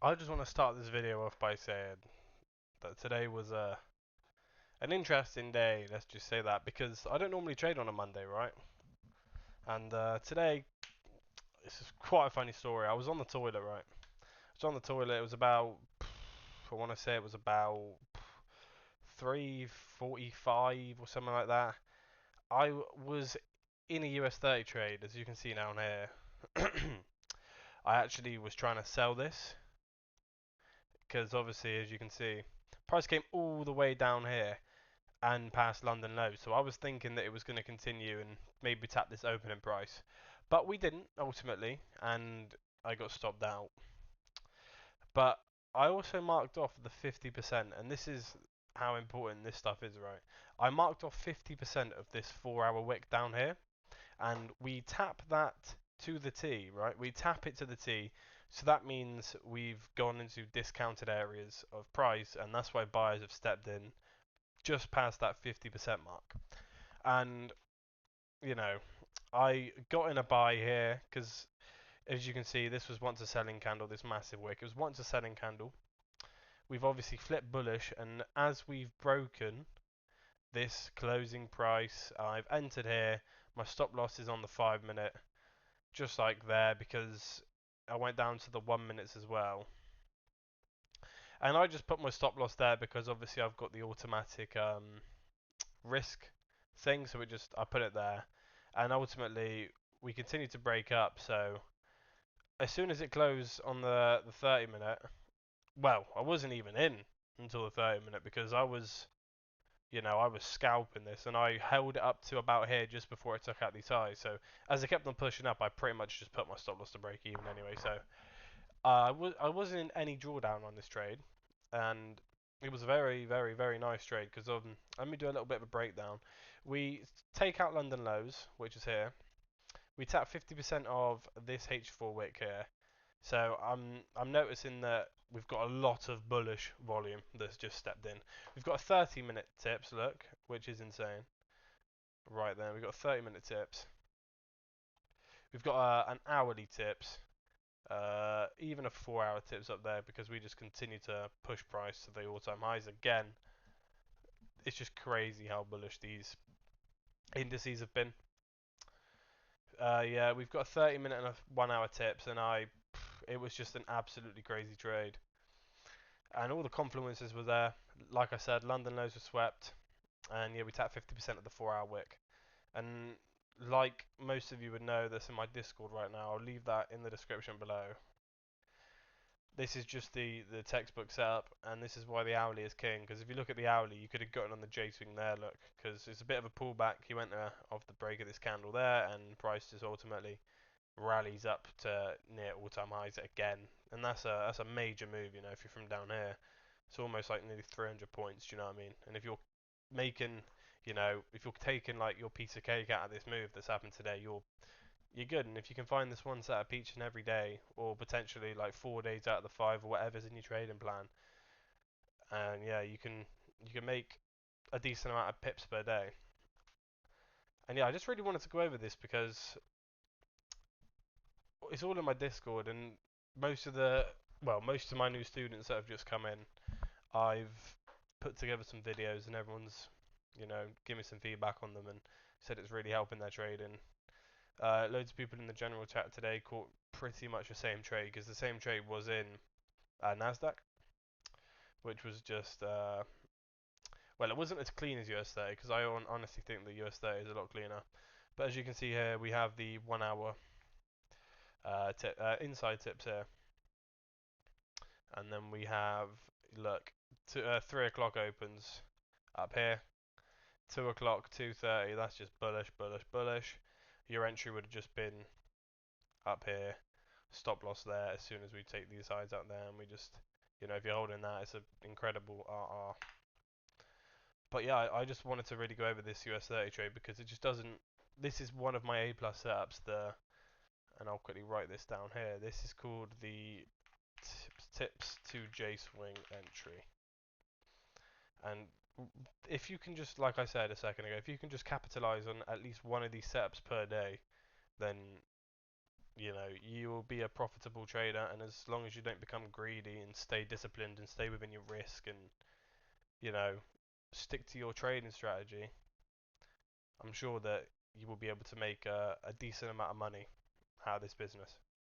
I just want to start this video off by saying that today was an interesting day, let's just say that, because I don't normally trade on a Monday, right? And today, this is quite a funny story. I was on the toilet, right? I was on the toilet, it was about, I want to say it was about 3:45 or something like that. Was in a US30 trade, as you can see down here. I actually was trying to sell this, because obviously, as you can see, price came all the way down here and past London lows. So I was thinking that it was going to continue and maybe tap this opening price. But we didn't ultimately, and I got stopped out. But I also marked off the 50%, and this is how important this stuff is, right? I marked off 50% of this 4 hour wick down here, and we tap that to the T, right? We tap it to the T, so that means we've gone into discounted areas of price, and that's why buyers have stepped in just past that 50% mark. And you know, I got in a buy here because, as you can see, this was once a selling candle. This massive wick. It was once a selling candle. We've obviously flipped bullish, and as we've broken this closing price, I've entered here. My stop loss is on the 5 minute, just like there, because I went down to the 1 minutes as well. And I just put my stop loss there because obviously I've got the automatic risk thing, so I put it there, and ultimately we continue to break up. So as soon as it closed on the 30 minute, well, I wasn't even in until the 30 minute because I was scalping this, and I held it up to about here just before it took out these highs. So as I kept on pushing up, I pretty much just put my stop loss to break even anyway. So I wasn't in any drawdown on this trade, and it was a very, very, very nice trade because let me do a little bit of a breakdown. We take out London lows, which is here. We tap 50% of this H4 wick here. So I'm noticing that we've got a lot of bullish volume that's just stepped in. We've got a 30-minute tips, look, which is insane. Right there, we've got 30-minute tips. We've got an hourly tips. Even a 4 hour tips up there because we just continue to push price to the all-time highs again. It's just crazy how bullish these indices have been. Yeah, we've got a 30-minute and a 1 hour tips, and it was just an absolutely crazy trade. And all the confluences were there. Like I said, London lows were swept, and yeah, we tapped 50% of the 4 hour wick. And like most of you would know, that's in my Discord right now. I'll leave that in the description below. This is just the textbook setup, and this is why the hourly is king. Because if you look at the hourly, you could have gotten on the J swing there. Look, because it's a bit of a pullback. He went off the break of this candle there, and price just ultimately rallies up to near all-time highs again. And that's a major move. If you're from down here, it's almost like nearly 300 points. Do you know what I mean? And if you're making, if you're taking like your piece of cake out of this move that's happened today, you're good. And if you can find this one setup each and every day, or potentially like 4 days out of the five, or whatever's in your trading plan, and yeah, you can make a decent amount of pips per day. And yeah, I just really wanted to go over this because it's all in my Discord, and most of my new students that have just come in, I've put together some videos, and everyone's give me some feedback on them and said it's really helping their trading. Loads of people in the general chat today caught pretty much the same trade because the same trade was in Nasdaq, which was just well, it wasn't as clean as US30 because I honestly think the US30 is a lot cleaner. But as you can see here, we have the 1 hour inside tips here, and then we have look 3 o'clock opens up here, 2 o'clock, 2:30. That's just bullish, bullish, bullish. Your entry would have just been up here, stop loss there as soon as we take these highs out there, and we just, if you're holding that, it's an incredible RR. But yeah, I just wanted to really go over this US30 trade because it just doesn't. This is one of my A plus setups. And I'll quickly write this down here. This is called the tips to J swing entry. And if you can just, like I said a second ago, if you can just capitalize on at least one of these setups per day, then you know, you will be a profitable trader, and as long as you don't become greedy and stay disciplined and stay within your risk and, you know, stick to your trading strategy, I'm sure that you will be able to make a decent amount of money out of this business.